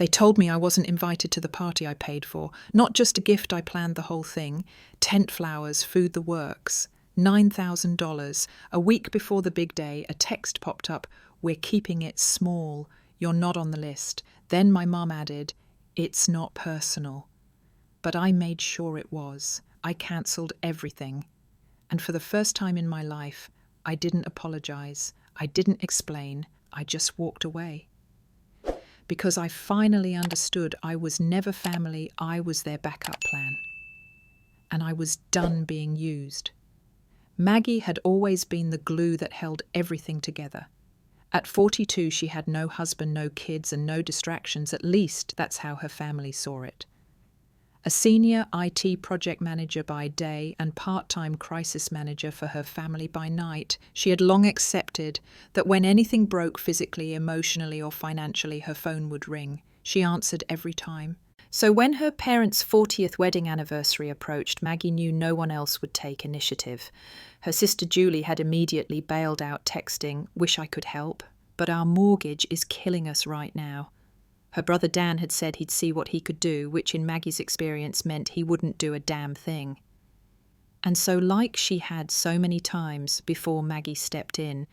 They told me I wasn't invited to the party I paid for, not just a gift I planned the whole thing, tent flowers, food, the works. $9,000. A week before the big day, a text popped up, "We're keeping it small. You're not on the list." Then my mum added, "It's not personal." But I made sure it was. I cancelled everything. And for the first time in my life, I didn't apologise. I didn't explain. I just walked away. Because I finally understood I was never family, I was their backup plan. And I was done being used. Maggie had always been the glue that held everything together. At 42, she had no husband, no kids, and no distractions. At least that's how her family saw it. A senior IT project manager by day and part-time crisis manager for her family by night, she had long accepted that when anything broke physically, emotionally, or financially, her phone would ring. She answered every time. So when her parents' 40th wedding anniversary approached, Maggie knew no one else would take initiative. Her sister Julie had immediately bailed out, texting, "Wish I could help, but our mortgage is killing us right now." Her brother Dan had said he'd see what he could do, which in Maggie's experience meant he wouldn't do a damn thing. And so, like she had so many times before Maggie stepped in,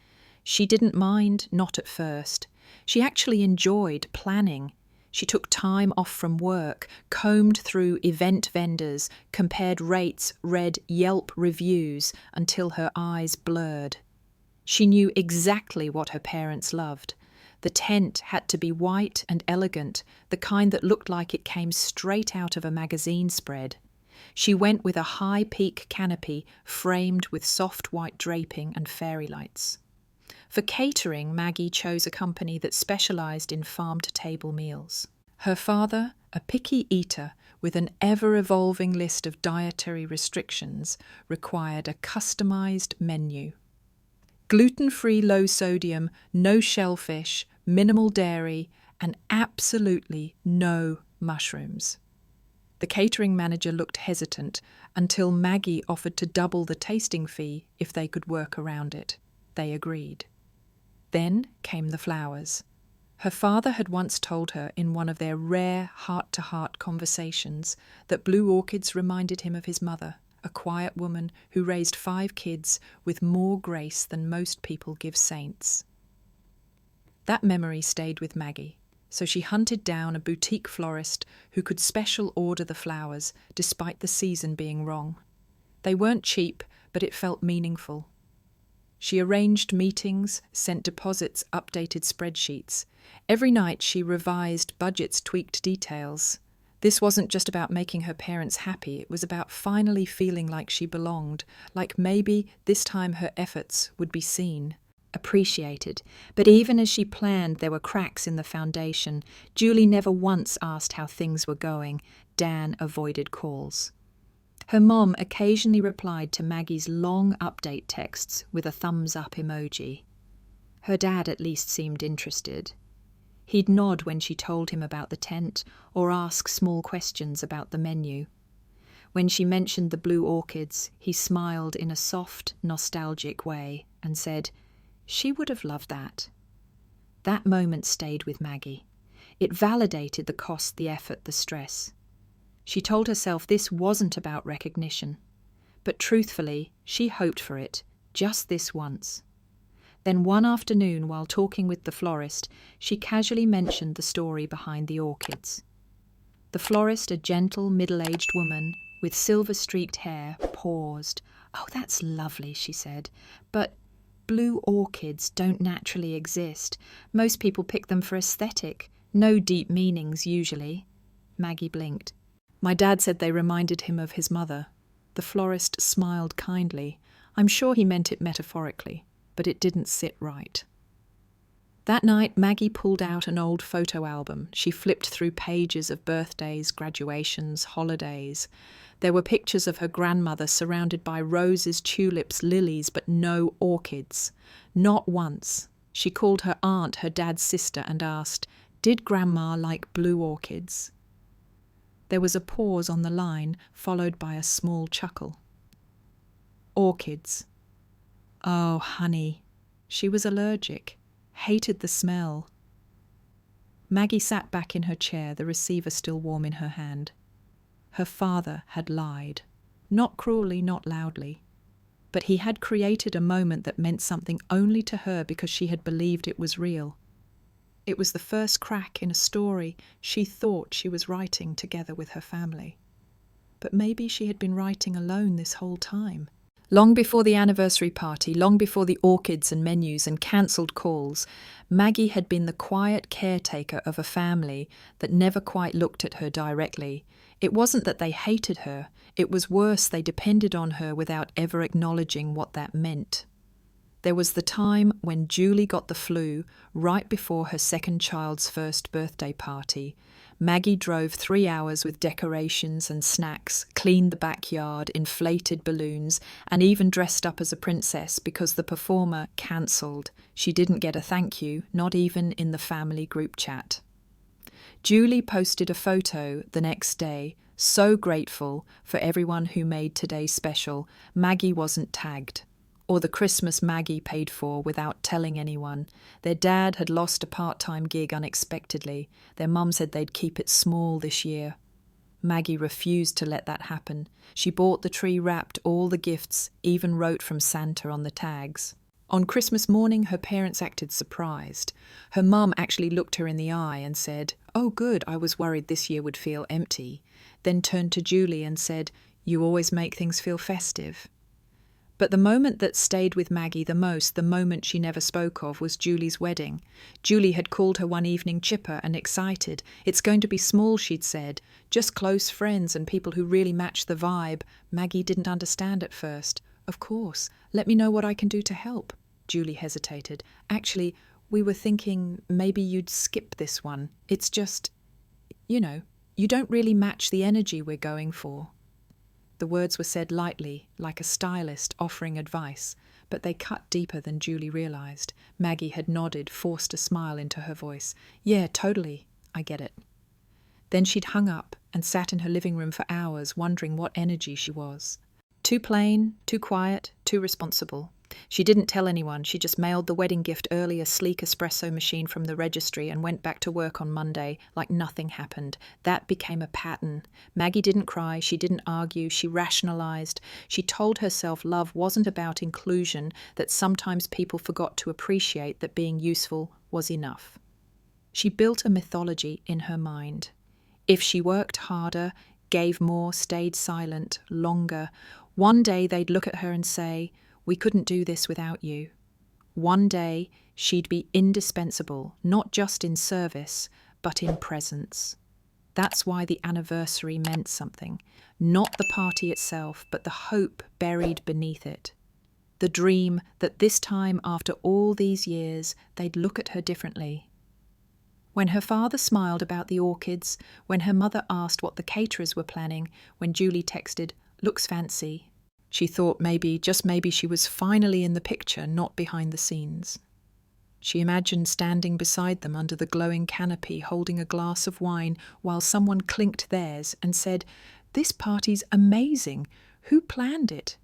she didn't mind, not at first. She actually enjoyed planning. She took time off from work, combed through event vendors, compared rates, read Yelp reviews until her eyes blurred. She knew exactly what her parents loved. The tent had to be white and elegant, the kind that looked like it came straight out of a magazine spread. She went with a high peak canopy framed with soft white draping and fairy lights. For catering, Maggie chose a company that specialised in farm-to-table meals. Her father, a picky eater with an ever-evolving list of dietary restrictions, required a customised menu. Gluten-free, low-sodium, no shellfish, minimal dairy, and absolutely no mushrooms. The catering manager looked hesitant until Maggie offered to double the tasting fee if they could work around it. They agreed. Then came the flowers. Her father had once told her in one of their rare heart-to-heart conversations that blue orchids reminded him of his mother, a quiet woman who raised 5 kids with more grace than most people give saints. That memory stayed with Maggie, so she hunted down a boutique florist who could special order the flowers despite the season being wrong. They weren't cheap, but it felt meaningful. She arranged meetings, sent deposits, updated spreadsheets. Every night she revised budgets, tweaked details. This wasn't just about making her parents happy, it was about finally feeling like she belonged, like maybe this time her efforts would be seen, appreciated. But even as she planned, there were cracks in the foundation. Julie never once asked how things were going. Dan avoided calls. Her mom occasionally replied to Maggie's long update texts with a thumbs-up emoji. Her dad at least seemed interested. He'd nod when she told him about the tent or ask small questions about the menu. When she mentioned the blue orchids, he smiled in a soft, nostalgic way and said, "She would have loved that." That moment stayed with Maggie. It validated the cost, the effort, the stress. She told herself this wasn't about recognition. But truthfully, she hoped for it, just this once. Then one afternoon, while talking with the florist, she casually mentioned the story behind the orchids. The florist, a gentle, middle-aged woman with silver-streaked hair, paused. "Oh, that's lovely," she said. "But blue orchids don't naturally exist. Most people pick them for aesthetic. No deep meanings, usually." Maggie blinked. "My dad said they reminded him of his mother." The florist smiled kindly. "I'm sure he meant it metaphorically, but it didn't sit right." That night, Maggie pulled out an old photo album. She flipped through pages of birthdays, graduations, holidays. There were pictures of her grandmother surrounded by roses, tulips, lilies, but no orchids. Not once. She called her aunt, her dad's sister, and asked, "Did Grandma like blue orchids?" There was a pause on the line, followed by a small chuckle. "Orchids. Oh, honey." She was allergic, hated the smell. Maggie sat back in her chair, the receiver still warm in her hand. Her father had lied. Not cruelly, not loudly. But he had created a moment that meant something only to her because she had believed it was real. It was the first crack in a story she thought she was writing together with her family. But maybe she had been writing alone this whole time. Long before the anniversary party, long before the orchids and menus and cancelled calls, Maggie had been the quiet caretaker of a family that never quite looked at her directly. It wasn't that they hated her, it was worse, they depended on her without ever acknowledging what that meant. There was the time when Julie got the flu right before her second child's first birthday party. Maggie drove 3 hours with decorations and snacks, cleaned the backyard, inflated balloons, and even dressed up as a princess because the performer cancelled. She didn't get a thank you, not even in the family group chat. Julie posted a photo the next day, so grateful for everyone who made today special. Maggie wasn't tagged. Or the Christmas Maggie paid for without telling anyone. Their dad had lost a part-time gig unexpectedly. Their mum said they'd keep it small this year. Maggie refused to let that happen. She bought the tree, wrapped all the gifts, even wrote from Santa on the tags. On Christmas morning, her parents acted surprised. Her mum actually looked her in the eye and said, "Oh good, I was worried this year would feel empty." Then turned to Julie and said, "You always make things feel festive." But the moment that stayed with Maggie the most, the moment she never spoke of, was Julie's wedding. Julie had called her one evening chipper and excited. "It's going to be small," she'd said. "Just close friends and people who really match the vibe." Maggie didn't understand at first. "Of course. Let me know what I can do to help." Julie hesitated. "Actually, we were thinking maybe you'd skip this one. It's just, you don't really match the energy we're going for." The words were said lightly, like a stylist offering advice, but they cut deeper than Julie realized. Maggie had nodded, forced a smile into her voice. "Yeah, totally. I get it." Then she'd hung up and sat in her living room for hours, wondering what energy she was. Too plain, too quiet, too responsible. She didn't tell anyone. She just mailed the wedding gift early, a sleek espresso machine from the registry, and went back to work on Monday like nothing happened. That became a pattern. Maggie didn't cry. She didn't argue. She rationalized. She told herself love wasn't about inclusion, that sometimes people forgot to appreciate that being useful was enough. She built a mythology in her mind. If she worked harder, gave more, stayed silent, longer, one day they'd look at her and say, "We couldn't do this without you." One day she'd be indispensable, not just in service, but in presence. That's why the anniversary meant something. Not the party itself, but the hope buried beneath it. The dream that this time, after all these years, they'd look at her differently. When her father smiled about the orchids, when her mother asked what the caterers were planning, when Julie texted, "Looks fancy," she thought maybe, just maybe, she was finally in the picture, not behind the scenes. She imagined standing beside them under the glowing canopy, holding a glass of wine, while someone clinked theirs and said, "This party's amazing. Who planned it?"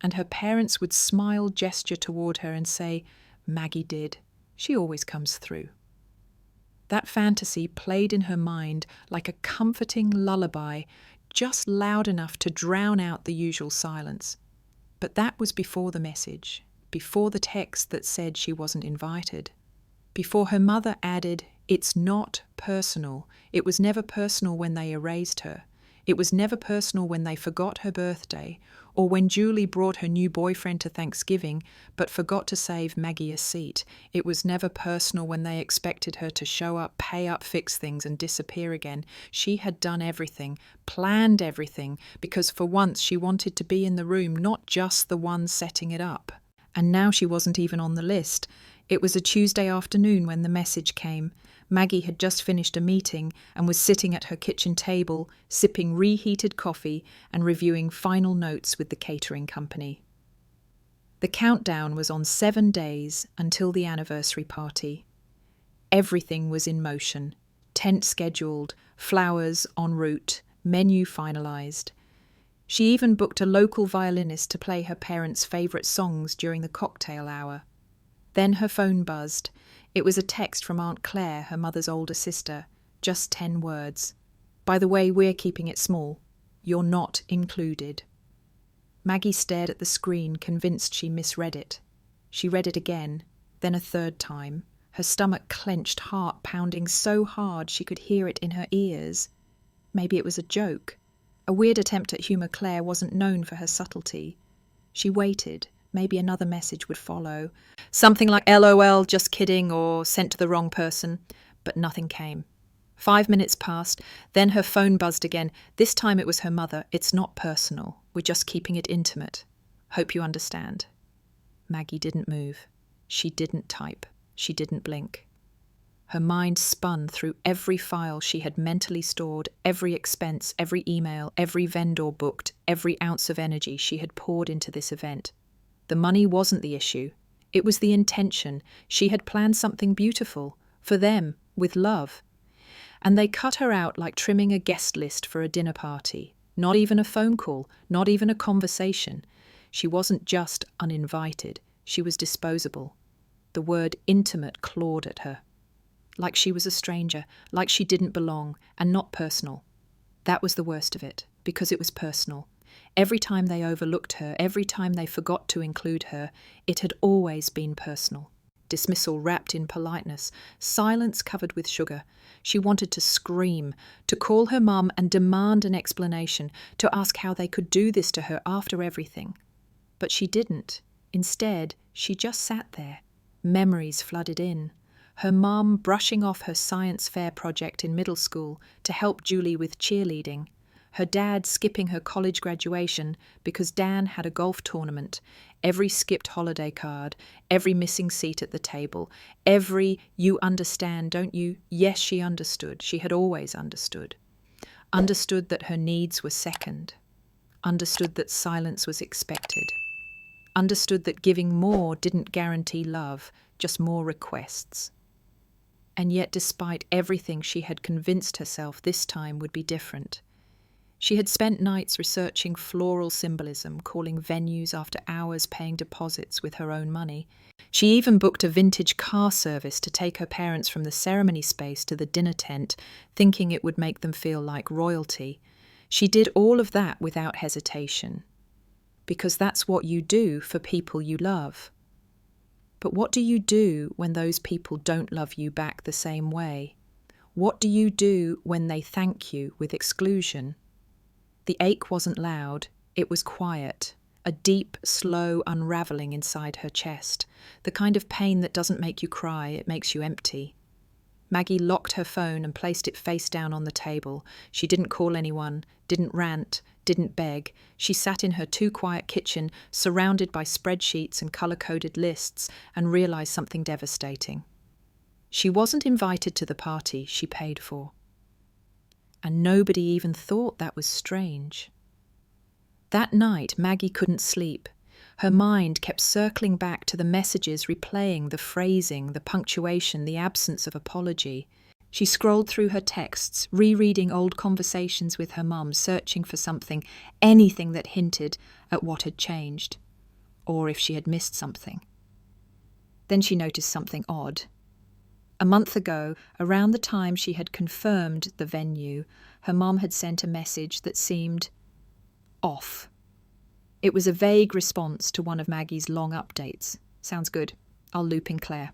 And her parents would smile, gesture toward her and say, "Maggie did. She always comes through." That fantasy played in her mind like a comforting lullaby, just loud enough to drown out the usual silence. But that was before the message, before the text that said she wasn't invited, before her mother added, "It's not personal." It was never personal when they erased her. It was never personal when they forgot her birthday, or when Julie brought her new boyfriend to Thanksgiving but forgot to save Maggie a seat. It was never personal when they expected her to show up, pay up, fix things, and disappear again. She had done everything, planned everything, because for once she wanted to be in the room, not just the one setting it up. And now she wasn't even on the list. It was a Tuesday afternoon when the message came. Maggie had just finished a meeting and was sitting at her kitchen table, sipping reheated coffee and reviewing final notes with the catering company. The countdown was on 7 days until the anniversary party. Everything was in motion. Tent scheduled, flowers en route, menu finalized. She even booked a local violinist to play her parents' favorite songs during the cocktail hour. Then her phone buzzed. It was a text from Aunt Claire, her mother's older sister. Just 10 words. By the way, we're keeping it small. You're not included. Maggie stared at the screen, convinced she misread it. She read it again, then a third time, her stomach clenched, heart pounding so hard she could hear it in her ears. Maybe it was a joke. A weird attempt at humour. Claire wasn't known for her subtlety. She waited. Maybe another message would follow. Something like LOL, just kidding, or sent to the wrong person. But nothing came. 5 minutes passed, then her phone buzzed again. This time it was her mother. It's not personal. We're just keeping it intimate. Hope you understand. Maggie didn't move. She didn't type. She didn't blink. Her mind spun through every file she had mentally stored, every expense, every email, every vendor booked, every ounce of energy she had poured into this event. The money wasn't the issue. It was the intention. She had planned something beautiful, for them, with love. And they cut her out like trimming a guest list for a dinner party. Not even a phone call, not even a conversation. She wasn't just uninvited, she was disposable. The word intimate clawed at her. Like she was a stranger, like she didn't belong, and not personal. That was the worst of it, because it was personal. Every time they overlooked her, every time they forgot to include her, it had always been personal. Dismissal wrapped in politeness, silence covered with sugar. She wanted to scream, to call her mum and demand an explanation, to ask how they could do this to her after everything. But she didn't. Instead, she just sat there. Memories flooded in. Her mum brushing off her science fair project in middle school to help Julie with cheerleading. Her dad skipping her college graduation because Dan had a golf tournament. Every skipped holiday card, every missing seat at the table, every "you understand, don't you?" Yes, she understood. She had always understood. Understood that her needs were second. Understood that silence was expected. Understood that giving more didn't guarantee love, just more requests. And yet, despite everything, she had convinced herself this time would be different. She had spent nights researching floral symbolism, calling venues after hours, paying deposits with her own money. She even booked a vintage car service to take her parents from the ceremony space to the dinner tent, thinking it would make them feel like royalty. She did all of that without hesitation, because that's what you do for people you love. But what do you do when those people don't love you back the same way? What do you do when they thank you with exclusion? The ache wasn't loud, it was quiet, a deep, slow unravelling inside her chest, the kind of pain that doesn't make you cry, it makes you empty. Maggie locked her phone and placed it face down on the table. She didn't call anyone, didn't rant, didn't beg. She sat in her too-quiet kitchen, surrounded by spreadsheets and colour-coded lists, and realised something devastating. She wasn't invited to the party she paid for. And nobody even thought that was strange. That night, Maggie couldn't sleep. Her mind kept circling back to the messages, replaying the phrasing, the punctuation, the absence of apology. She scrolled through her texts, rereading old conversations with her mum, searching for something, anything that hinted at what had changed, or if she had missed something. Then she noticed something odd. A month ago, around the time she had confirmed the venue, her mum had sent a message that seemed off. It was a vague response to one of Maggie's long updates. Sounds good. I'll loop in Claire.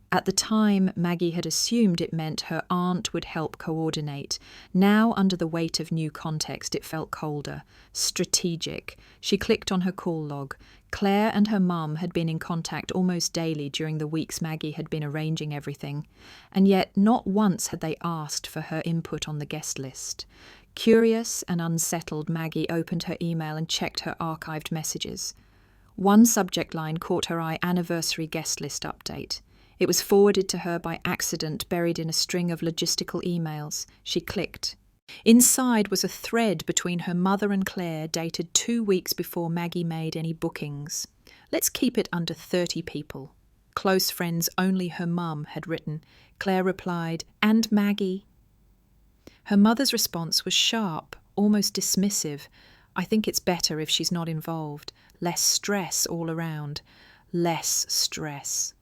At the time, Maggie had assumed it meant her aunt would help coordinate. Now, under the weight of new context, it felt colder, strategic. She clicked on her call log. Claire and her mum had been in contact almost daily during the weeks Maggie had been arranging everything, and yet not once had they asked for her input on the guest list. Curious and unsettled, Maggie opened her email and checked her archived messages. One subject line caught her eye: anniversary guest list update. It was forwarded to her by accident, buried in a string of logistical emails. She clicked. Inside was a thread between her mother and Claire, dated 2 weeks before Maggie made any bookings. Let's keep it under 30 people. Close friends only, her mum had written. Claire replied, and Maggie. Her mother's response was sharp, almost dismissive. I think it's better if she's not involved. Less stress all around. Less stress.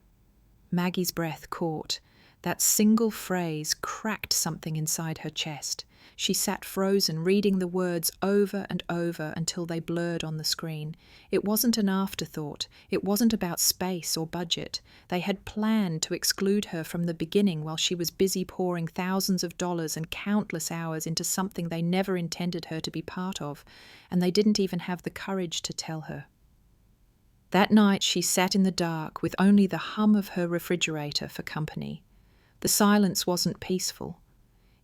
Maggie's breath caught. That single phrase cracked something inside her chest. She sat frozen, reading the words over and over until they blurred on the screen. It wasn't an afterthought. It wasn't about space or budget. They had planned to exclude her from the beginning while she was busy pouring thousands of dollars and countless hours into something they never intended her to be part of, and they didn't even have the courage to tell her. That night she sat in the dark with only the hum of her refrigerator for company. The silence wasn't peaceful.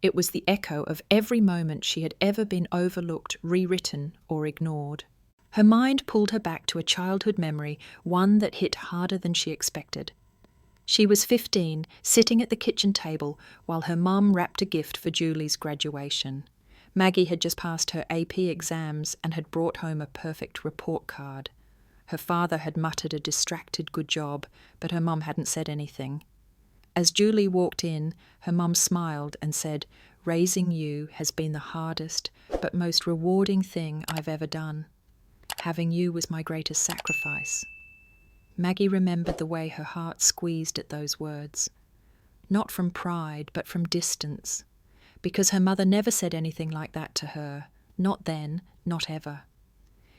It was the echo of every moment she had ever been overlooked, rewritten, or ignored. Her mind pulled her back to a childhood memory, one that hit harder than she expected. She was 15, sitting at the kitchen table while her mum wrapped a gift for Julie's graduation. Maggie had just passed her AP exams and had brought home a perfect report card. Her father had muttered a distracted good job, but her mum hadn't said anything. As Julie walked in, her mum smiled and said, "Raising you has been the hardest but most rewarding thing I've ever done. Having you was my greatest sacrifice." Maggie remembered the way her heart squeezed at those words. Not from pride, but from distance. Because her mother never said anything like that to her. Not then, not ever.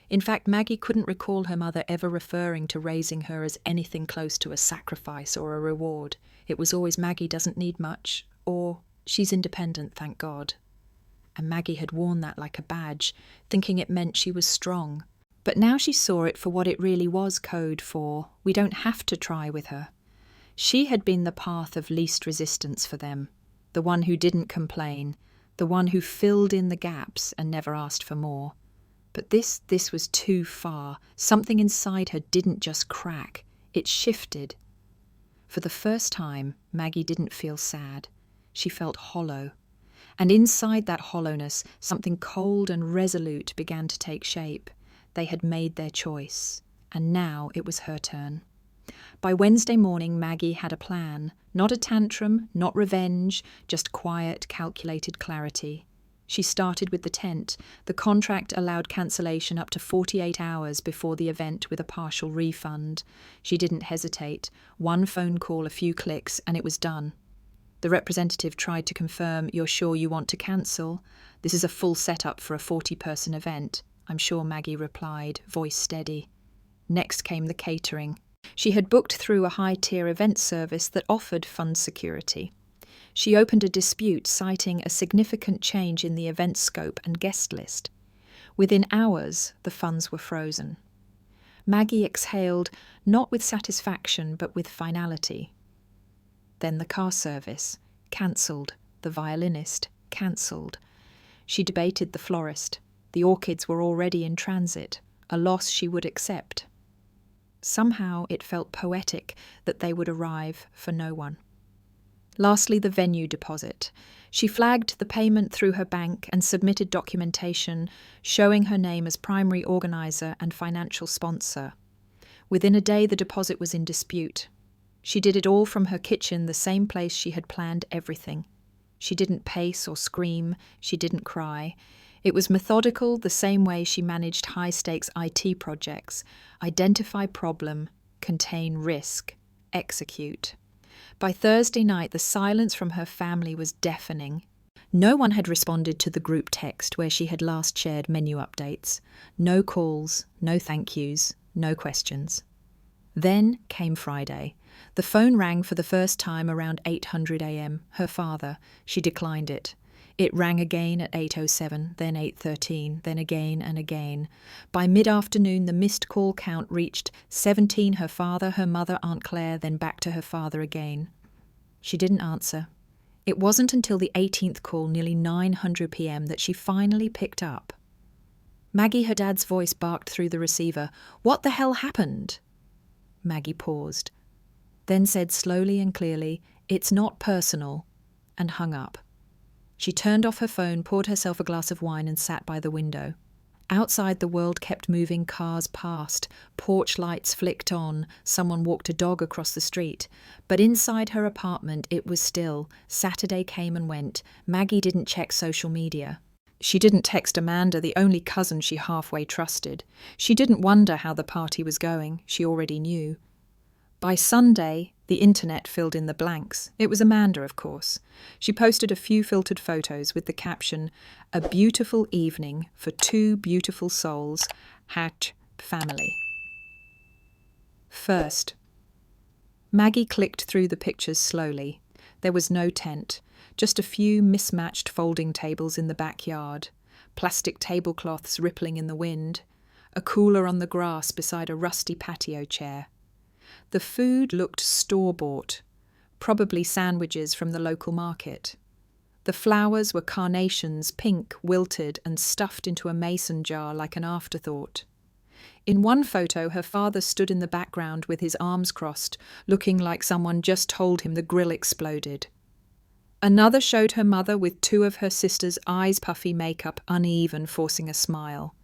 In fact, Maggie couldn't recall her mother ever referring to raising her as anything close to a sacrifice or a reward. It was always, "Maggie doesn't need much," or "She's independent, thank God." And Maggie had worn that like a badge, thinking it meant she was strong. But now she saw it for what it really was code for, "We don't have to try with her." She had been the path of least resistance for them, the one who didn't complain, the one who filled in the gaps and never asked for more. But this was too far. Something inside her didn't just crack, it shifted. For the first time, Maggie didn't feel sad. She felt hollow. And inside that hollowness, something cold and resolute began to take shape. They had made their choice, and now it was her turn. By Wednesday morning, Maggie had a plan. Not a tantrum, not revenge, just quiet, calculated clarity. She started with the tent. The contract allowed cancellation up to 48 hours before the event with a partial refund. She didn't hesitate. One phone call, a few clicks, and it was done. The representative tried to confirm, "You're sure you want to cancel? This is a full setup for a 40-person event." "I'm sure," Maggie replied, voice steady. Next came the catering. She had booked through a high-tier event service that offered fund security. She opened a dispute citing a significant change in the event scope and guest list. Within hours, the funds were frozen. Maggie exhaled, not with satisfaction, but with finality. Then the car service, cancelled. The violinist, cancelled. She debated the florist. The orchids were already in transit, a loss she would accept. Somehow it felt poetic that they would arrive for no one. Lastly, the venue deposit. She flagged the payment through her bank and submitted documentation showing her name as primary organiser and financial sponsor. Within a day, the deposit was in dispute. She did it all from her kitchen, the same place she had planned everything. She didn't pace or scream. She didn't cry. It was methodical, the same way she managed high-stakes IT projects. Identify problem, contain risk, execute. By Thursday night, the silence from her family was deafening. No one had responded to the group text where she had last shared menu updates. No calls, no thank yous, no questions. Then came Friday. The phone rang for the first time around 8:00 a.m. Her father. She declined it. It rang again at 8:07, then 8:13, then again and again. By mid-afternoon, the missed call count reached 17, her father, her mother, Aunt Claire, then back to her father again. She didn't answer. It wasn't until the 18th call, nearly 9:00 p.m., that she finally picked up. Maggie, her dad's voice barked through the receiver. "What the hell happened?" Maggie paused, then said slowly and clearly, "It's not personal," and hung up. She turned off her phone, poured herself a glass of wine and sat by the window. Outside, the world kept moving, cars passed, porch lights flicked on, someone walked a dog across the street. But inside her apartment, it was still. Saturday came and went. Maggie didn't check social media. She didn't text Amanda, the only cousin she halfway trusted. She didn't wonder how the party was going. She already knew. By Sunday, the internet filled in the blanks. It was Amanda, of course. She posted a few filtered photos with the caption, "A beautiful evening for two beautiful souls, #family." First, Maggie clicked through the pictures slowly. There was no tent, just a few mismatched folding tables in the backyard, plastic tablecloths rippling in the wind, a cooler on the grass beside a rusty patio chair. The food looked store-bought, probably sandwiches from the local market. The flowers were carnations, pink, wilted, and stuffed into a mason jar like an afterthought. In one photo, her father stood in the background with his arms crossed, looking like someone just told him the grill exploded. Another showed her mother with two of her sisters' eyes puffy makeup uneven, forcing a smile.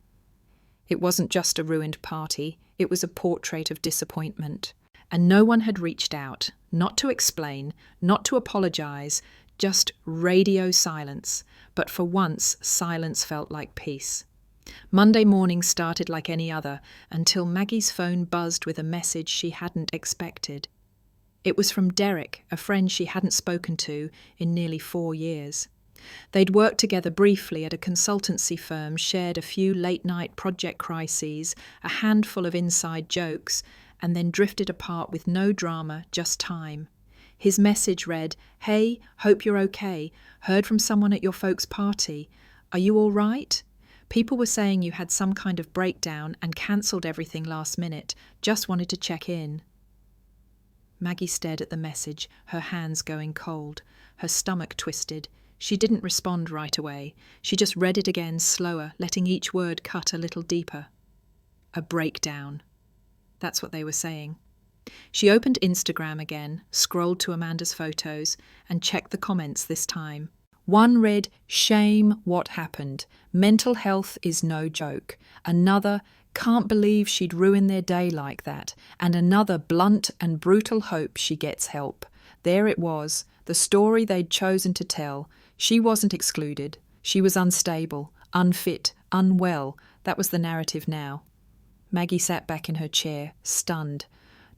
It wasn't just a ruined party, it was a portrait of disappointment. And no one had reached out, not to explain, not to apologize, just radio silence. But for once, silence felt like peace. Monday morning started like any other, until Maggie's phone buzzed with a message she hadn't expected. It was from Derek, a friend she hadn't spoken to in nearly 4 years. They'd worked together briefly at a consultancy firm, shared a few late-night project crises, a handful of inside jokes, and then drifted apart with no drama, just time. His message read, "Hey, hope you're okay. Heard from someone at your folks' party. Are you all right? People were saying you had some kind of breakdown and cancelled everything last minute. Just wanted to check in." Maggie stared at the message, her hands going cold, her stomach twisted. She didn't respond right away. She just read it again slower, letting each word cut a little deeper. A breakdown. That's what they were saying. She opened Instagram again, scrolled to Amanda's photos, and checked the comments this time. One read, "Shame, what happened? Mental health is no joke." Another, "Can't believe she'd ruin their day like that." And another blunt and brutal hope she gets help. There it was, the story they'd chosen to tell. She wasn't excluded. She was unstable, unfit, unwell. That was the narrative now. Maggie sat back in her chair, stunned.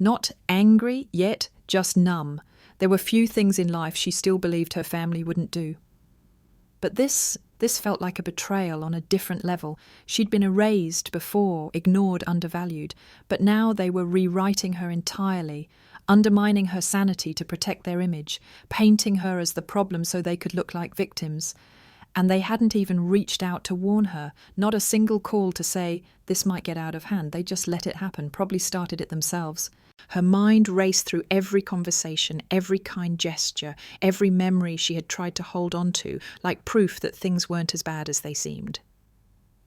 Not angry yet, just numb. There were few things in life she still believed her family wouldn't do. But this felt like a betrayal on a different level. She'd been erased before, ignored, undervalued. But now they were rewriting her entirely, undermining her sanity to protect their image, painting her as the problem so they could look like victims. And they hadn't even reached out to warn her, not a single call to say, this might get out of hand. They just let it happen, probably started it themselves. Her mind raced through every conversation, every kind gesture, every memory she had tried to hold on to, like proof that things weren't as bad as they seemed.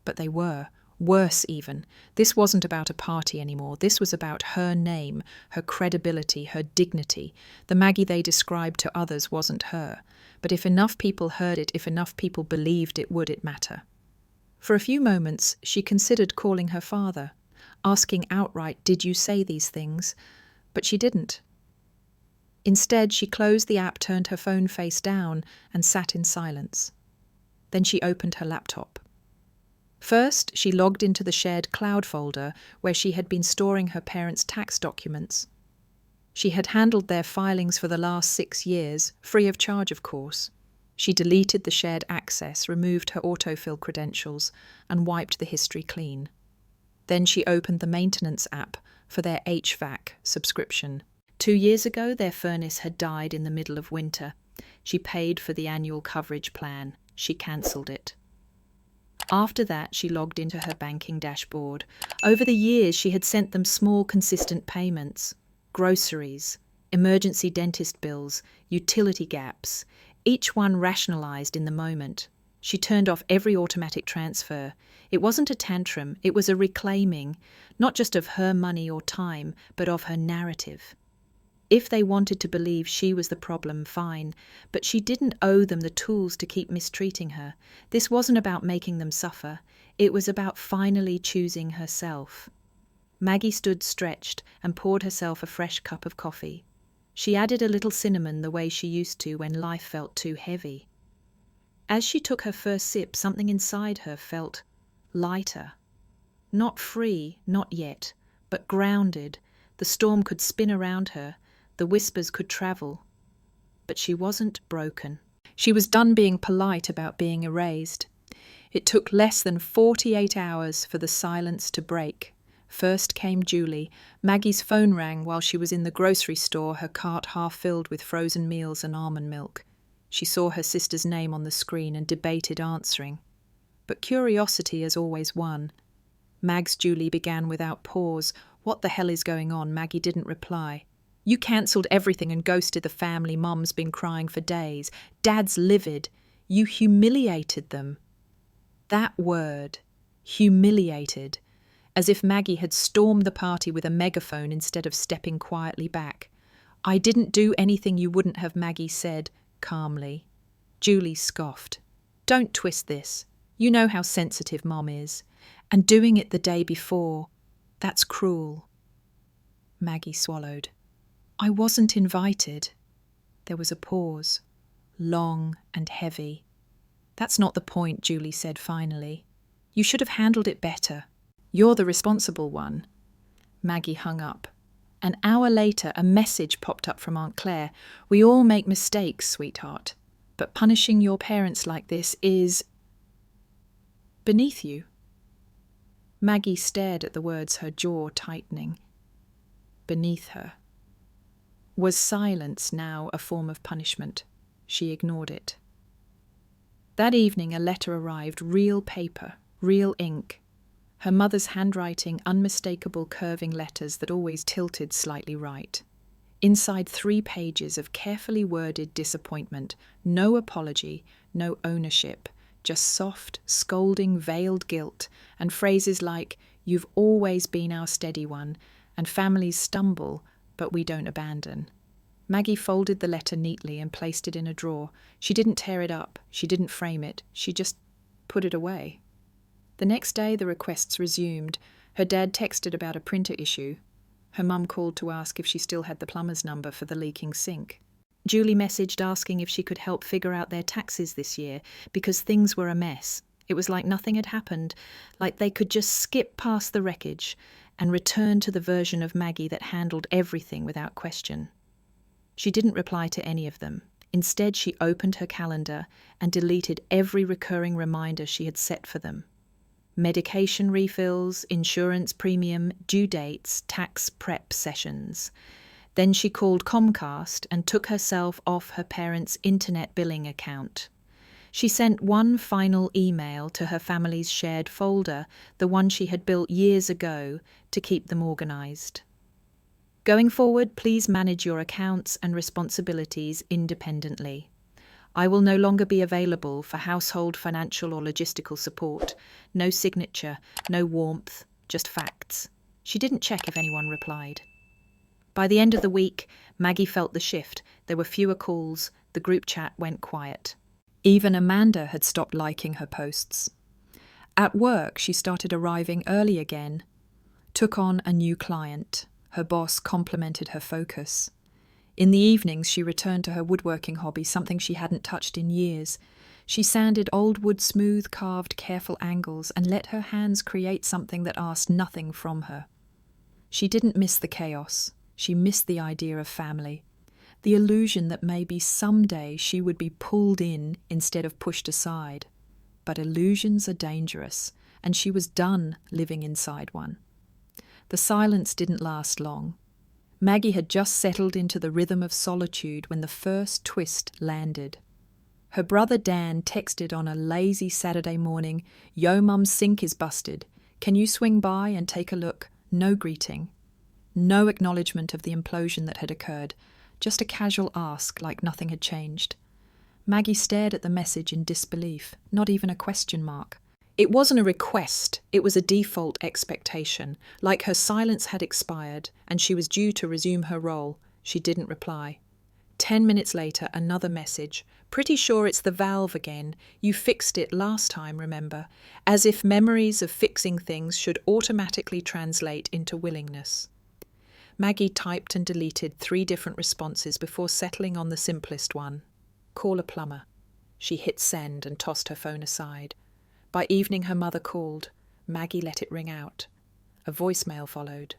But they were. Worse even. This wasn't about a party anymore. This was about her name, her credibility, her dignity. The Maggie they described to others wasn't her. But if enough people heard it, if enough people believed it matter. For a few moments, she considered calling her father, asking outright, "Did you say these things?" But she didn't. Instead, she closed the app, turned her phone face down, and sat in silence. Then she opened her laptop. First, she logged into the shared cloud folder where she had been storing her parents' tax documents. She had handled their filings for the last 6 years, free of charge, of course. She deleted the shared access, removed her autofill credentials, and wiped the history clean. Then she opened the maintenance app for their HVAC subscription. 2 years ago, their furnace had died in the middle of winter. She paid for the annual coverage plan. She cancelled it. After that, she logged into her banking dashboard. Over the years, she had sent them small, consistent payments. Groceries, emergency dentist bills, utility gaps, each one rationalised in the moment. She turned off every automatic transfer. It wasn't a tantrum, it was a reclaiming, not just of her money or time, but of her narrative. If they wanted to believe she was the problem, fine, but she didn't owe them the tools to keep mistreating her. This wasn't about making them suffer, it was about finally choosing herself. Maggie stood stretched and poured herself a fresh cup of coffee. She added a little cinnamon the way she used to when life felt too heavy. As she took her first sip, something inside her felt lighter. Not free, not yet, but grounded, The storm could spin around her, the whispers could travel. But she wasn't broken. She was done being polite about being erased. It took less than 48 hours for the silence to break. First came Julie. Maggie's phone rang while she was in the grocery store, her cart half filled with frozen meals and almond milk. She saw her sister's name on the screen and debated answering. But curiosity has always won. Mag's Julie began without pause. "What the hell is going on?" Maggie didn't reply. "You cancelled everything and ghosted the family. Mum's been crying for days. Dad's livid. You humiliated them." That word, humiliated, as if Maggie had stormed the party with a megaphone instead of stepping quietly back. "I didn't do anything you wouldn't have," Maggie said calmly. Julie scoffed. "Don't twist this. You know how sensitive Mom is. And doing it the day before, that's cruel." Maggie swallowed. "I wasn't invited." There was a pause, long and heavy. "That's not the point," Julie said finally. "You should have handled it better. You're the responsible one." Maggie hung up. An hour later, a message popped up from Aunt Claire. "We all make mistakes, sweetheart, but punishing your parents like this is beneath you." Maggie stared at the words, her jaw tightening. Beneath her. Was silence now a form of punishment? She ignored it. That evening a letter arrived, real paper, real ink. Her mother's handwriting, unmistakable curving letters that always tilted slightly right. Inside 3 pages of carefully worded disappointment, no apology, no ownership, just soft, scolding, veiled guilt, and phrases like, "You've always been our steady one," and "Families stumble, but we don't abandon." Maggie folded the letter neatly and placed it in a drawer. She didn't tear it up, she didn't frame it, she just put it away. The next day the requests resumed. Her dad texted about a printer issue. Her mum called to ask if she still had the plumber's number for the leaking sink. Julie messaged asking if she could help figure out their taxes this year because things were a mess. It was like nothing had happened, like they could just skip past the wreckage and return to the version of Maggie that handled everything without question. She didn't reply to any of them. Instead, she opened her calendar and deleted every recurring reminder she had set for them. Medication refills, insurance premium, due dates, tax prep sessions. Then she called Comcast and took herself off her parents' internet billing account. She sent one final email to her family's shared folder, the one she had built years ago, to keep them organised. "Going forward, please manage your accounts and responsibilities independently. I will no longer be available for household, financial or logistical support. No signature, no warmth, just facts." She didn't check if anyone replied. By the end of the week, Maggie felt the shift. There were fewer calls. The group chat went quiet. Even Amanda had stopped liking her posts. At work, she started arriving early again, took on a new client. Her boss complimented her focus. In the evenings, she returned to her woodworking hobby, something she hadn't touched in years. She sanded old wood smooth, carved, careful angles and let her hands create something that asked nothing from her. She didn't miss the chaos. She missed the idea of family. The illusion that maybe someday she would be pulled in instead of pushed aside. But illusions are dangerous, and she was done living inside one. The silence didn't last long. Maggie had just settled into the rhythm of solitude when the first twist landed. Her brother Dan texted on a lazy Saturday morning, "Yo, Mum's sink is busted. Can you swing by and take a look?" No greeting. No acknowledgement of the implosion that had occurred. Just a casual ask, like nothing had changed. Maggie stared at the message in disbelief, not even a question mark. It wasn't a request, it was a default expectation, like her silence had expired and she was due to resume her role. She didn't reply. 10 minutes later, another message. "Pretty sure it's the valve again. You fixed it last time, remember?" As if memories of fixing things should automatically translate into willingness. Maggie typed and deleted 3 different responses before settling on the simplest one. Call a plumber. She hit send and tossed her phone aside. By evening her mother called. Maggie let it ring out. A voicemail followed.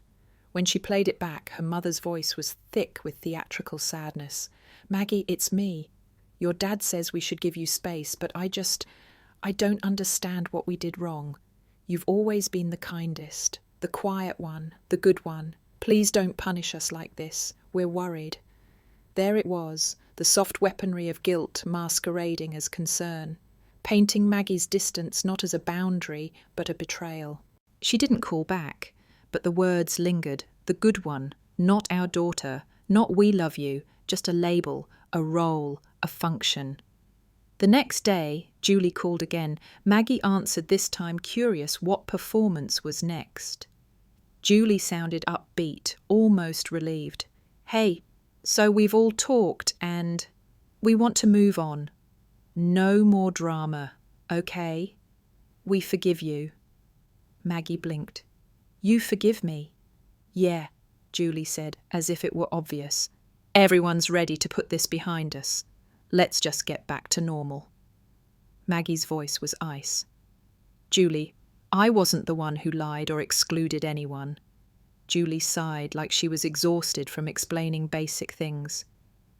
When she played it back, her mother's voice was thick with theatrical sadness. "Maggie, it's me. Your dad says we should give you space, but I don't understand what we did wrong. You've always been the kindest, the quiet one, the good one. Please don't punish us like this. We're worried." There it was, the soft weaponry of guilt masquerading as concern, painting Maggie's distance not as a boundary, but a betrayal. She didn't call back, but the words lingered. The good one, not our daughter, not we love you, just a label, a role, a function. The next day, Julie called again. Maggie answered, this time curious what performance was next. Julie sounded upbeat, almost relieved. "Hey, so we've all talked and we want to move on. No more drama, okay? We forgive you." Maggie blinked. "You forgive me?" "Yeah," Julie said, as if it were obvious. "Everyone's ready to put this behind us. Let's just get back to normal." Maggie's voice was ice. "Julie, I wasn't the one who lied or excluded anyone." Julie sighed like she was exhausted from explaining basic things.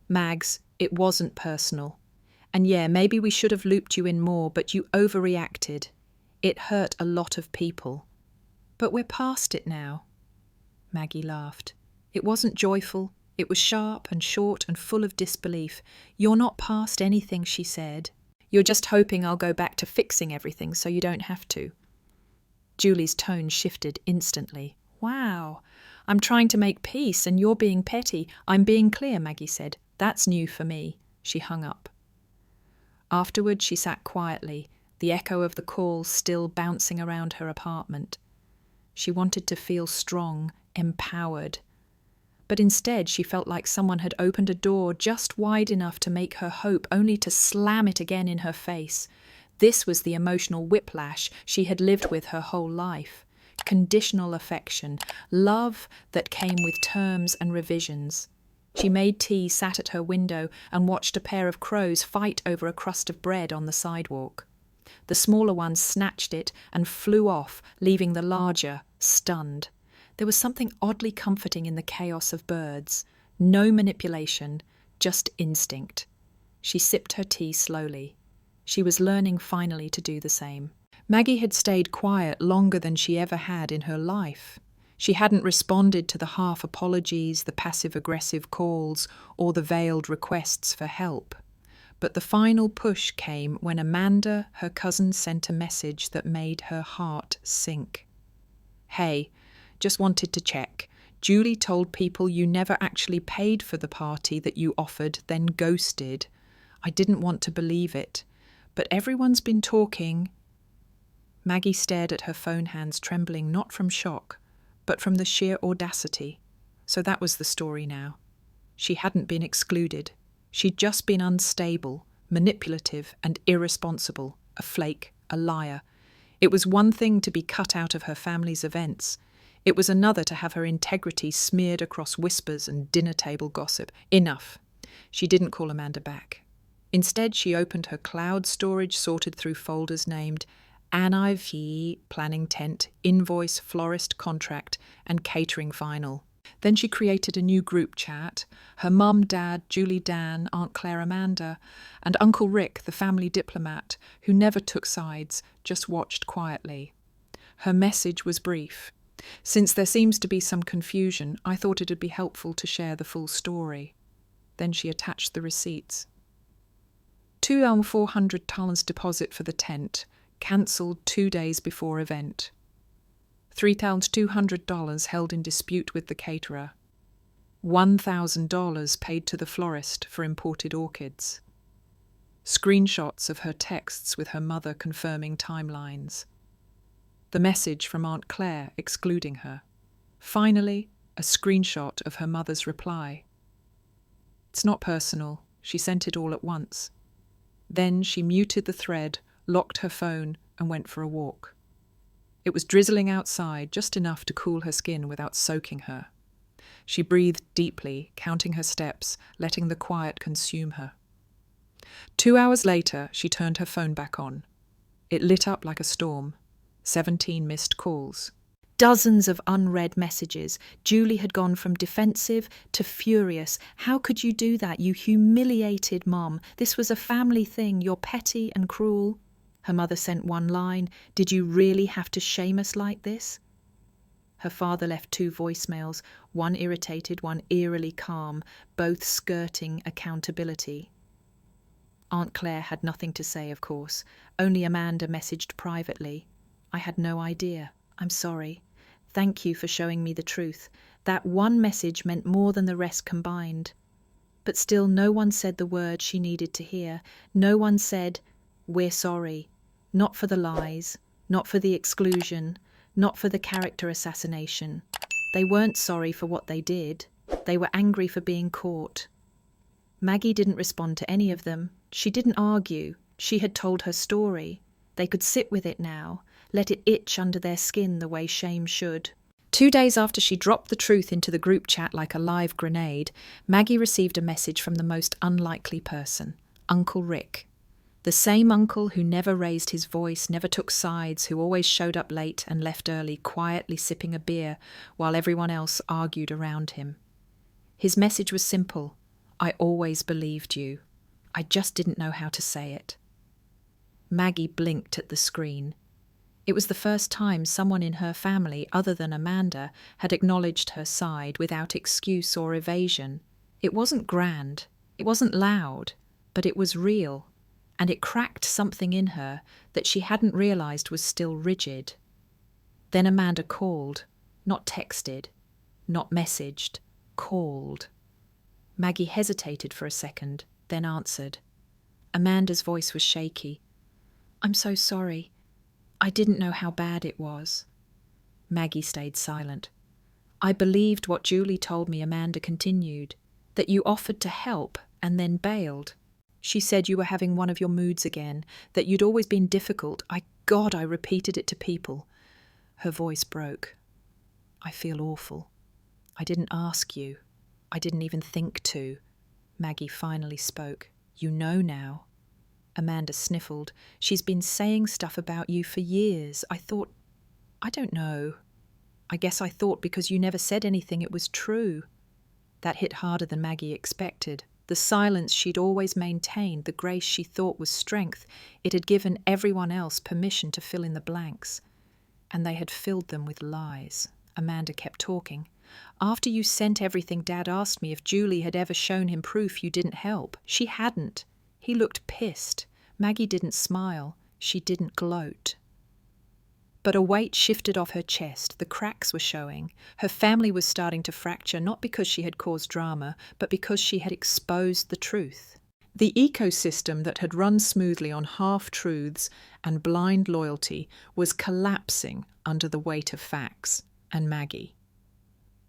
"Mags, it wasn't personal. And yeah, maybe we should have looped you in more, but you overreacted. It hurt a lot of people. But we're past it now." Maggie laughed. "It wasn't joyful. It was sharp and short and full of disbelief. You're not past anything," she said. "You're just hoping I'll go back to fixing everything so you don't have to." Julie's tone shifted instantly. "Wow, I'm trying to make peace and you're being petty." "I'm being clear," Maggie said. "That's new for me." She hung up. Afterward, she sat quietly, the echo of the call still bouncing around her apartment. She wanted to feel strong, empowered. But instead, she felt like someone had opened a door just wide enough to make her hope, only to slam it again in her face. This was the emotional whiplash she had lived with her whole life. Conditional affection, love that came with terms and revisions. She made tea, sat at her window, and watched a pair of crows fight over a crust of bread on the sidewalk. The smaller one snatched it and flew off, leaving the larger stunned. There was something oddly comforting in the chaos of birds. No manipulation, just instinct. She sipped her tea slowly. She was learning finally to do the same. Maggie had stayed quiet longer than she ever had in her life. She hadn't responded to the half apologies, the passive-aggressive calls, or the veiled requests for help. But the final push came when Amanda, her cousin, sent a message that made her heart sink. "Hey, just wanted to check. Julie told people you never actually paid for the party that you offered, then ghosted. I didn't want to believe it. But everyone's been talking." Maggie stared at her phone hands, trembling not from shock, but from the sheer audacity. So that was the story now. She hadn't been excluded. She'd just been unstable, manipulative and irresponsible, a flake, a liar. It was one thing to be cut out of her family's events. It was another to have her integrity smeared across whispers and dinner table gossip. Enough. She didn't call Amanda back. Instead, she opened her cloud storage sorted through folders named NIV, planning tent, invoice, florist contract, and catering final. Then she created a new group chat. Her mum, dad, Julie, Dan, Aunt Claire, Amanda, and Uncle Rick, the family diplomat, who never took sides, just watched quietly. Her message was brief. "Since there seems to be some confusion, I thought it'd be helpful to share the full story." Then she attached the receipts. $2,400 deposit for the tent, cancelled 2 days before event. $3,200 held in dispute with the caterer. $1,000 paid to the florist for imported orchids. Screenshots of her texts with her mother confirming timelines. The message from Aunt Claire excluding her. Finally, a screenshot of her mother's reply. "It's not personal. She sent it all at once." Then she muted the thread, locked her phone, and went for a walk. It was drizzling outside, just enough to cool her skin without soaking her. She breathed deeply, counting her steps, letting the quiet consume her. 2 hours later, she turned her phone back on. It lit up like a storm. 17 missed calls. Dozens of unread messages. Julie had gone from defensive to furious. How could you do that, you humiliated mom? This was a family thing. You're petty and cruel. Her mother sent one line. Did you really have to shame us like this? Her father left 2 voicemails, one irritated, one eerily calm, both skirting accountability. Aunt Claire had nothing to say, of course. Only Amanda messaged privately. I had no idea. I'm sorry. Thank you for showing me the truth. That one message meant more than the rest combined. But still no one said the word she needed to hear. No one said, we're sorry. Not for the lies, not for the exclusion, not for the character assassination. They weren't sorry for what they did. They were angry for being caught. Maggie didn't respond to any of them. She didn't argue. She had told her story. They could sit with it now, let it itch under their skin the way shame should. 2 days after she dropped the truth into the group chat like a live grenade, Maggie received a message from the most unlikely person, Uncle Rick. The same uncle who never raised his voice, never took sides, who always showed up late and left early, quietly sipping a beer while everyone else argued around him. His message was simple. I always believed you. I just didn't know how to say it. Maggie blinked at the screen. It was the first time someone in her family, other than Amanda, had acknowledged her side without excuse or evasion. It wasn't grand, it wasn't loud, but it was real, and it cracked something in her that she hadn't realized was still rigid. Then Amanda called, not texted, not messaged, called. Maggie hesitated for a second, then answered. Amanda's voice was shaky. I'm so sorry. I didn't know how bad it was. Maggie stayed silent. I believed what Julie told me, Amanda continued, that you offered to help and then bailed. She said you were having one of your moods again, that you'd always been difficult. I repeated it to people. Her voice broke. I feel awful. I didn't ask you. I didn't even think to. Maggie finally spoke. You know now. Amanda sniffled. She's been saying stuff about you for years. I don't know. I guess I thought because you never said anything it was true. That hit harder than Maggie expected. The silence she'd always maintained, the grace she thought was strength, it had given everyone else permission to fill in the blanks. And they had filled them with lies. Amanda kept talking. After you sent everything, Dad asked me if Julie had ever shown him proof you didn't help. She hadn't. He looked pissed. Maggie didn't smile. She didn't gloat. But a weight shifted off her chest. The cracks were showing. Her family was starting to fracture, not because she had caused drama, but because she had exposed the truth. The ecosystem that had run smoothly on half-truths and blind loyalty was collapsing under the weight of facts. And Maggie.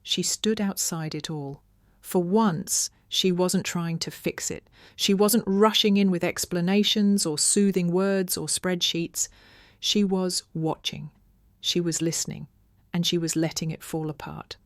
She stood outside it all. For once, she wasn't trying to fix it. She wasn't rushing in with explanations or soothing words or spreadsheets. She was watching. She was listening. And she was letting it fall apart.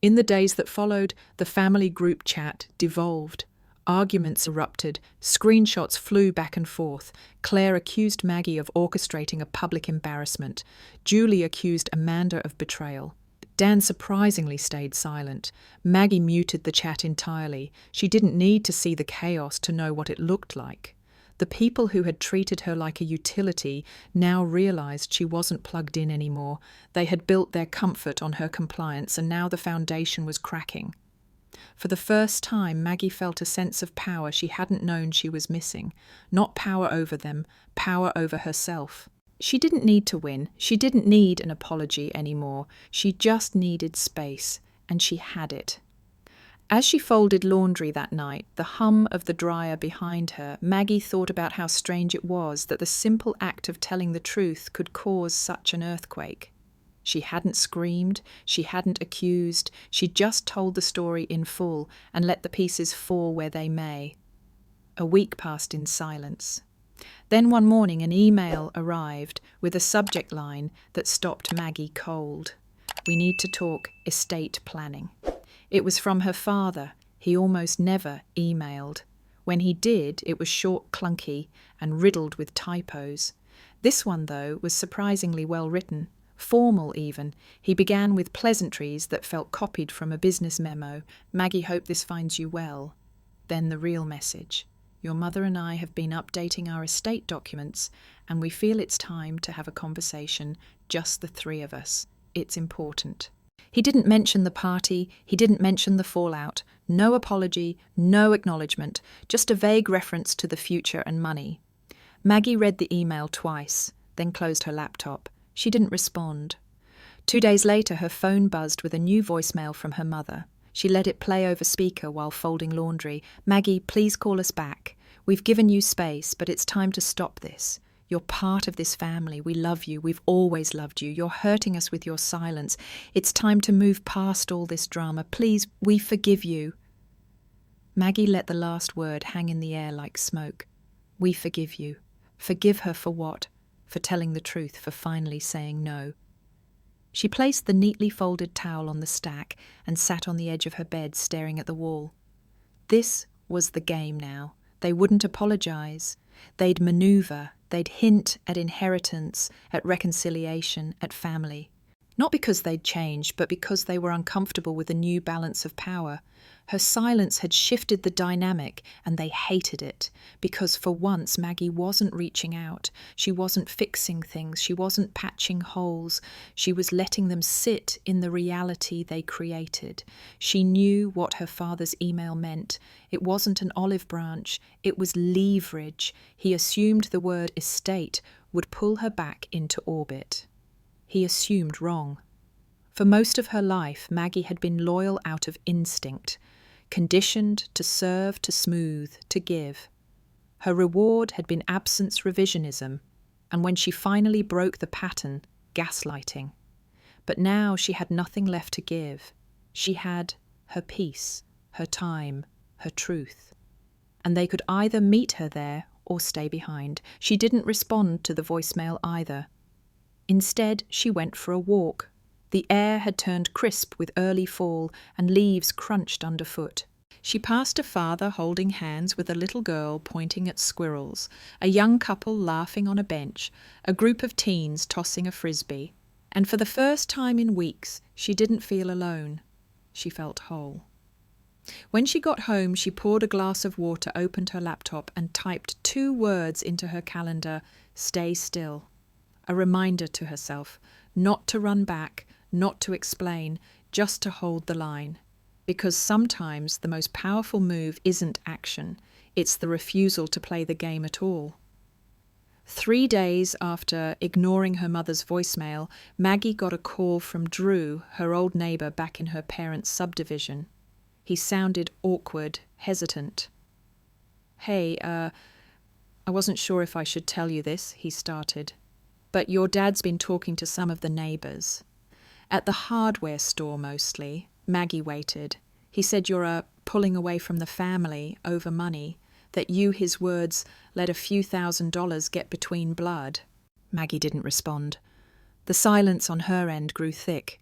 In the days that followed, the family group chat devolved. Arguments erupted. Screenshots flew back and forth. Claire accused Maggie of orchestrating a public embarrassment. Julie accused Amanda of betrayal. Dan surprisingly stayed silent. Maggie muted the chat entirely. She didn't need to see the chaos to know what it looked like. The people who had treated her like a utility now realized she wasn't plugged in anymore. They had built their comfort on her compliance, and now the foundation was cracking. For the first time, Maggie felt a sense of power she hadn't known she was missing. Not power over them, power over herself. She didn't need to win. She didn't need an apology anymore. She just needed space, and she had it. As she folded laundry that night, the hum of the dryer behind her, Maggie thought about how strange it was that the simple act of telling the truth could cause such an earthquake. She hadn't screamed, she hadn't accused, she just told the story in full and let the pieces fall where they may. A week passed in silence. Then one morning an email arrived with a subject line that stopped Maggie cold. We need to talk estate planning. It was from her father. He almost never emailed. When he did, it was short, clunky, and riddled with typos. This one, though, was surprisingly well written. Formal even. He began with pleasantries that felt copied from a business memo. "Maggie, hope this finds you well." Then the real message. "Your mother and I have been updating our estate documents, and we feel it's time to have a conversation, just the three of us. It's important." He didn't mention the party, he didn't mention the fallout. No apology, no acknowledgement, just a vague reference to the future and money. Maggie read the email twice, then closed her laptop. She didn't respond. 2 days later, her phone buzzed with a new voicemail from her mother. She let it play over speaker while folding laundry. "Maggie, please call us back. We've given you space, but it's time to stop this. You're part of this family. We love you. We've always loved you. You're hurting us with your silence. It's time to move past all this drama. Please, we forgive you." Maggie let the last word hang in the air like smoke. We forgive you. Forgive her for what? For telling the truth, for finally saying no. She placed the neatly folded towel on the stack and sat on the edge of her bed staring at the wall. This was the game now. They wouldn't apologize. They'd maneuver. They'd hint at inheritance, at reconciliation, at family. Not because they'd changed, but because they were uncomfortable with the new balance of power. Her silence had shifted the dynamic, and they hated it, because for once Maggie wasn't reaching out. She wasn't fixing things. She wasn't patching holes. She was letting them sit in the reality they created. She knew what her father's email meant. It wasn't an olive branch. It was leverage. He assumed the word estate would pull her back into orbit. He assumed wrong. For most of her life, Maggie had been loyal out of instinct, conditioned to serve, to smooth, to give. Her reward had been absence revisionism, and when she finally broke the pattern, gaslighting. But now she had nothing left to give. She had her peace, her time, her truth. And they could either meet her there or stay behind. She didn't respond to the voicemail either. Instead, she went for a walk. The air had turned crisp with early fall, and leaves crunched underfoot. She passed a father holding hands with a little girl pointing at squirrels, a young couple laughing on a bench, a group of teens tossing a frisbee. And for the first time in weeks, she didn't feel alone. She felt whole. When she got home, she poured a glass of water, opened her laptop, and typed 2 words into her calendar: "Stay still." A reminder to herself, not to run back, not to explain, just to hold the line. Because sometimes the most powerful move isn't action, it's the refusal to play the game at all. 3 days after ignoring her mother's voicemail, Maggie got a call from Drew, her old neighbour back in her parents' subdivision. He sounded awkward, hesitant. "Hey, I wasn't sure if I should tell you this," he started. "But your dad's been talking to some of the neighbours. At the hardware store mostly." Maggie waited. "He said you're pulling away from the family over money, that you, his words, let a few $1,000s get between blood." Maggie didn't respond. The silence on her end grew thick.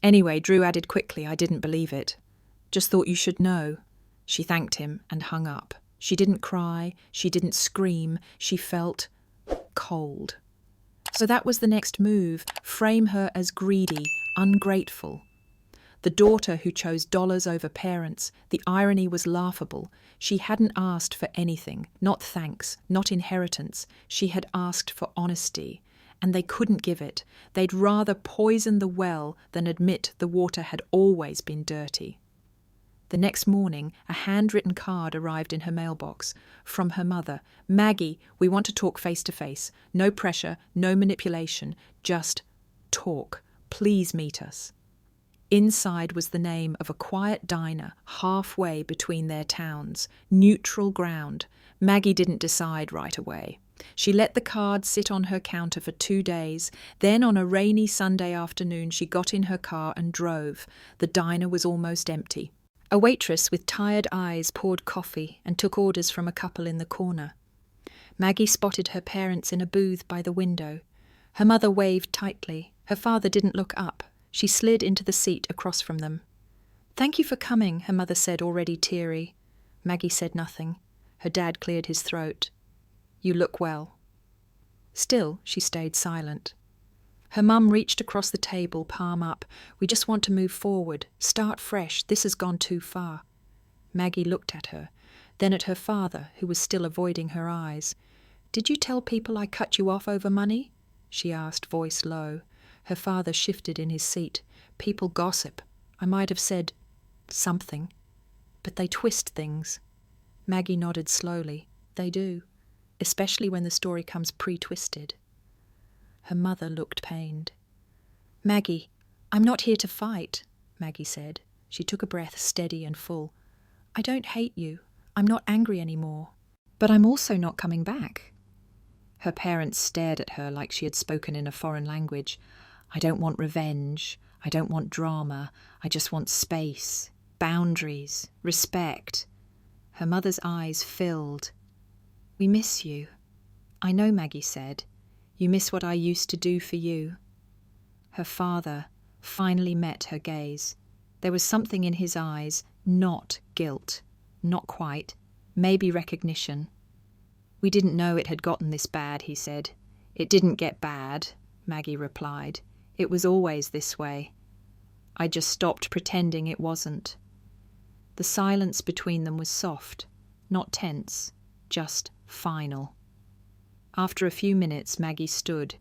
"Anyway," Drew added quickly, "I didn't believe it. Just thought you should know." She thanked him and hung up. She didn't cry. She didn't scream. She felt cold. So that was the next move, frame her as greedy, ungrateful. The daughter who chose dollars over parents, the irony was laughable. She hadn't asked for anything, not thanks, not inheritance. She had asked for honesty, and they couldn't give it. They'd rather poison the well than admit the water had always been dirty. The next morning, a handwritten card arrived in her mailbox from her mother. "Maggie, we want to talk face to face. No pressure, no manipulation, just talk. Please meet us." Inside was the name of a quiet diner halfway between their towns, neutral ground. Maggie didn't decide right away. She let the card sit on her counter for 2 days. Then on a rainy Sunday afternoon, she got in her car and drove. The diner was almost empty. A waitress with tired eyes poured coffee and took orders from a couple in the corner. Maggie spotted her parents in a booth by the window. Her mother waved tightly. Her father didn't look up. She slid into the seat across from them. "Thank you for coming," her mother said, already teary. Maggie said nothing. Her dad cleared his throat. "You look well." Still, she stayed silent. Her mum reached across the table, palm up. We just want to move forward, start fresh. This has gone too far. Maggie looked at her, then at her father, who was still avoiding her eyes. Did you tell people I cut you off over money? She asked, voice low. Her father shifted in his seat. People gossip. I might have said something. But they twist things. Maggie nodded slowly. They do, especially when the story comes pre-twisted. Her mother looked pained. Maggie, I'm not here to fight, Maggie said. She took a breath, steady and full. I don't hate you. I'm not angry anymore. But I'm also not coming back. Her parents stared at her like she had spoken in a foreign language. I don't want revenge. I don't want drama. I just want space, boundaries, respect. Her mother's eyes filled. We miss you. I know, Maggie said. You miss what I used to do for you. Her father finally met her gaze. There was something in his eyes, not guilt, not quite, maybe recognition. We didn't know it had gotten this bad, he said. It didn't get bad, Maggie replied. It was always this way. I just stopped pretending it wasn't. The silence between them was soft, not tense, just final. After a few minutes, Maggie stood.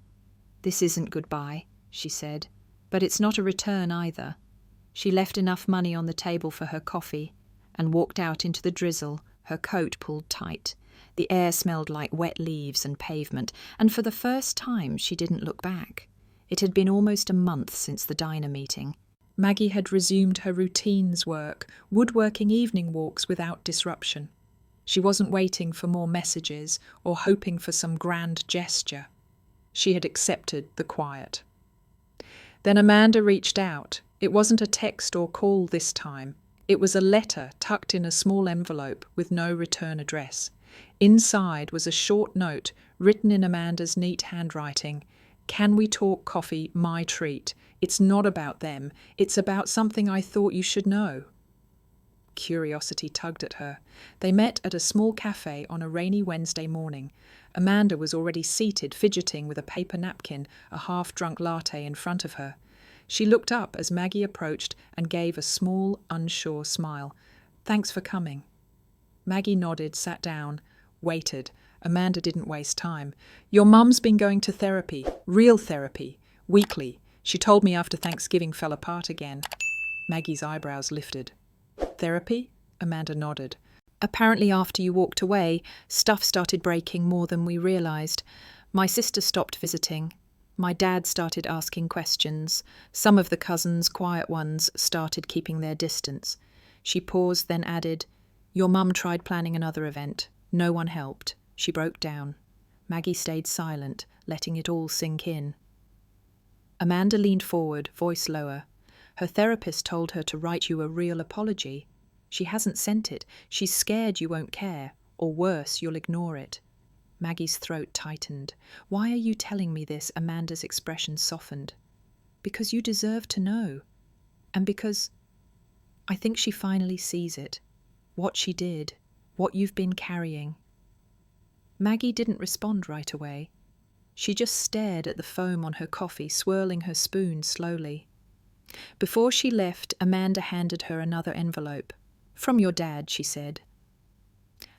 This isn't goodbye, she said, but it's not a return either. She left enough money on the table for her coffee and walked out into the drizzle, her coat pulled tight. The air smelled like wet leaves and pavement, and for the first time she didn't look back. It had been almost a month since the diner meeting. Maggie had resumed her routine's work, woodworking evening walks without disruption. She wasn't waiting for more messages or hoping for some grand gesture. She had accepted the quiet. Then Amanda reached out. It wasn't a text or call this time. It was a letter tucked in a small envelope with no return address. Inside was a short note written in Amanda's neat handwriting. Can we talk coffee, my treat? It's not about them. It's about something I thought you should know. Curiosity tugged at her. They met at a small cafe on a rainy Wednesday morning. Amanda was already seated, fidgeting with a paper napkin, a half-drunk latte in front of her. She looked up as Maggie approached and gave a small, unsure smile. Thanks for coming. Maggie nodded, sat down, waited. Amanda didn't waste time. Your mum's been going to therapy, real therapy, weekly. She told me after Thanksgiving fell apart again. Maggie's eyebrows lifted. Therapy? Amanda nodded. Apparently after you walked away, stuff started breaking more than we realised. My sister stopped visiting. My dad started asking questions. Some of the cousins, quiet ones, started keeping their distance. She paused, then added, Your mum tried planning another event. No one helped. She broke down. Maggie stayed silent, letting it all sink in. Amanda leaned forward, voice lower. Her therapist told her to write you a real apology. She hasn't sent it. She's scared you won't care, or worse, you'll ignore it. Maggie's throat tightened. Why are you telling me this? Amanda's expression softened. Because you deserve to know. And because I think she finally sees it. What she did. What you've been carrying. Maggie didn't respond right away. She just stared at the foam on her coffee, swirling her spoon slowly. Before she left, Amanda handed her another envelope. From your dad, she said.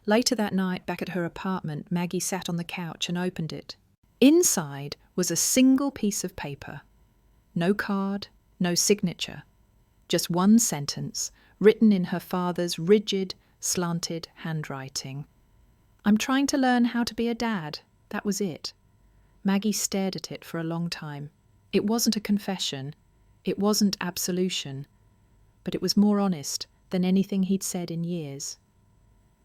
Later that night, back at her apartment, Maggie sat on the couch and opened it. Inside was a single piece of paper. No card, no signature. Just one sentence, written in her father's rigid, slanted handwriting. I'm trying to learn how to be a dad. That was it. Maggie stared at it for a long time. It wasn't a confession. It wasn't absolution. But it was more honest than anything he'd said in years.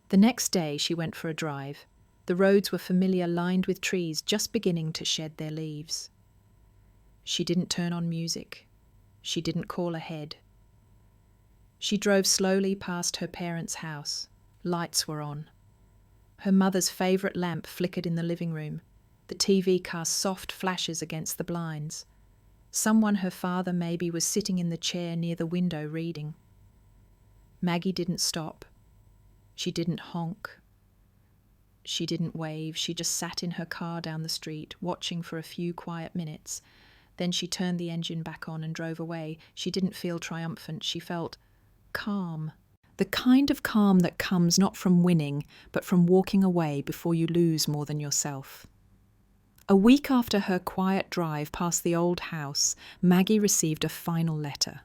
The next day she went for a drive. The roads were familiar, lined with trees just beginning to shed their leaves. She didn't turn on music. She didn't call ahead. She drove slowly past her parents' house. Lights were on. Her mother's favourite lamp flickered in the living room. The TV cast soft flashes against the blinds. Someone her father maybe was sitting in the chair near the window reading. Maggie didn't stop. She didn't honk. She didn't wave. She just sat in her car down the street, watching for a few quiet minutes. Then she turned the engine back on and drove away. She didn't feel triumphant. She felt calm. The kind of calm that comes not from winning, but from walking away before you lose more than yourself. A week after her quiet drive past the old house, Maggie received a final letter.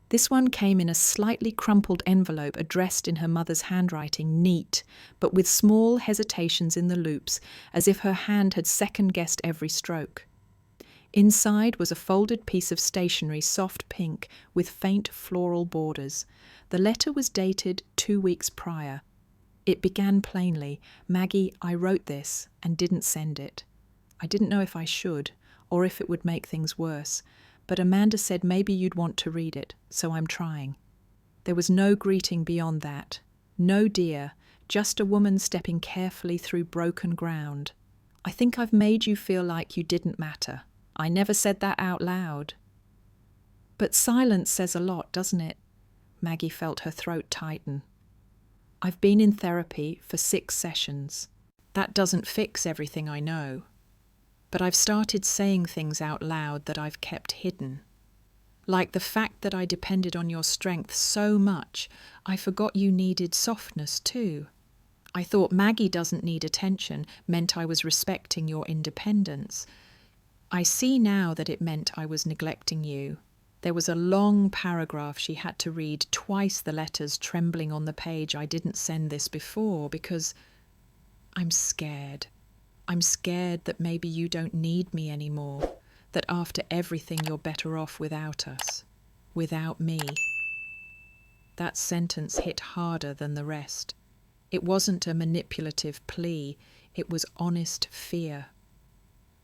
This one came in a slightly crumpled envelope addressed in her mother's handwriting, neat, but with small hesitations in the loops, as if her hand had second-guessed every stroke. Inside was a folded piece of stationery, soft pink, with faint floral borders. The letter was dated 2 weeks prior. It began plainly, "Maggie, I wrote this and didn't send it. I didn't know if I should, or if it would make things worse, but Amanda said maybe you'd want to read it, so I'm trying." There was no greeting beyond that. No dear, just a woman stepping carefully through broken ground. "I think I've made you feel like you didn't matter. I never said that out loud." But silence says a lot, doesn't it? Maggie felt her throat tighten. "I've been in therapy for 6 sessions. That doesn't fix everything, I know. But I've started saying things out loud that I've kept hidden. Like the fact that I depended on your strength so much, I forgot you needed softness too. I thought Maggie doesn't need attention meant I was respecting your independence. I see now that it meant I was neglecting you." There was a long paragraph she had to read, twice the letters trembling on the page. "I didn't send this before because I'm scared. I'm scared that maybe you don't need me anymore, that after everything you're better off without us, without me." That sentence hit harder than the rest. It wasn't a manipulative plea, it was honest fear.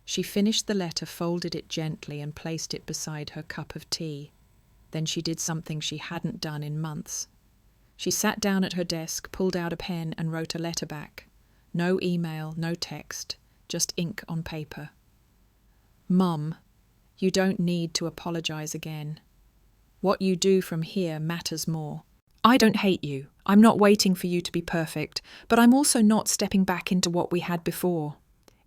She finished the letter, folded it gently, and placed it beside her cup of tea. Then she did something she hadn't done in months. She sat down at her desk, pulled out a pen, and wrote a letter back. No email, no text, just ink on paper. "Mum, you don't need to apologize again. What you do from here matters more. I don't hate you. I'm not waiting for you to be perfect, but I'm also not stepping back into what we had before.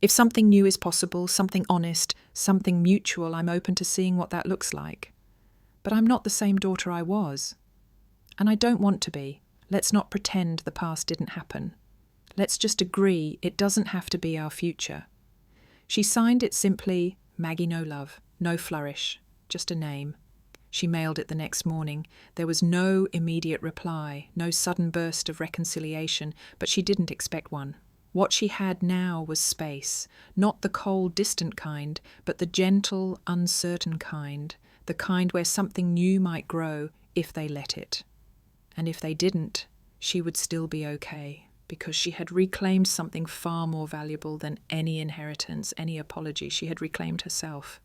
If something new is possible, something honest, something mutual, I'm open to seeing what that looks like. But I'm not the same daughter I was. And I don't want to be. Let's not pretend the past didn't happen. Let's just agree it doesn't have to be our future." She signed it simply, Maggie No Love, no flourish, just a name. She mailed it the next morning. There was no immediate reply, no sudden burst of reconciliation, but she didn't expect one. What she had now was space, not the cold, distant kind, but the gentle, uncertain kind, the kind where something new might grow if they let it. And if they didn't, she would still be okay, because she had reclaimed something far more valuable than any inheritance, any apology. She had reclaimed herself.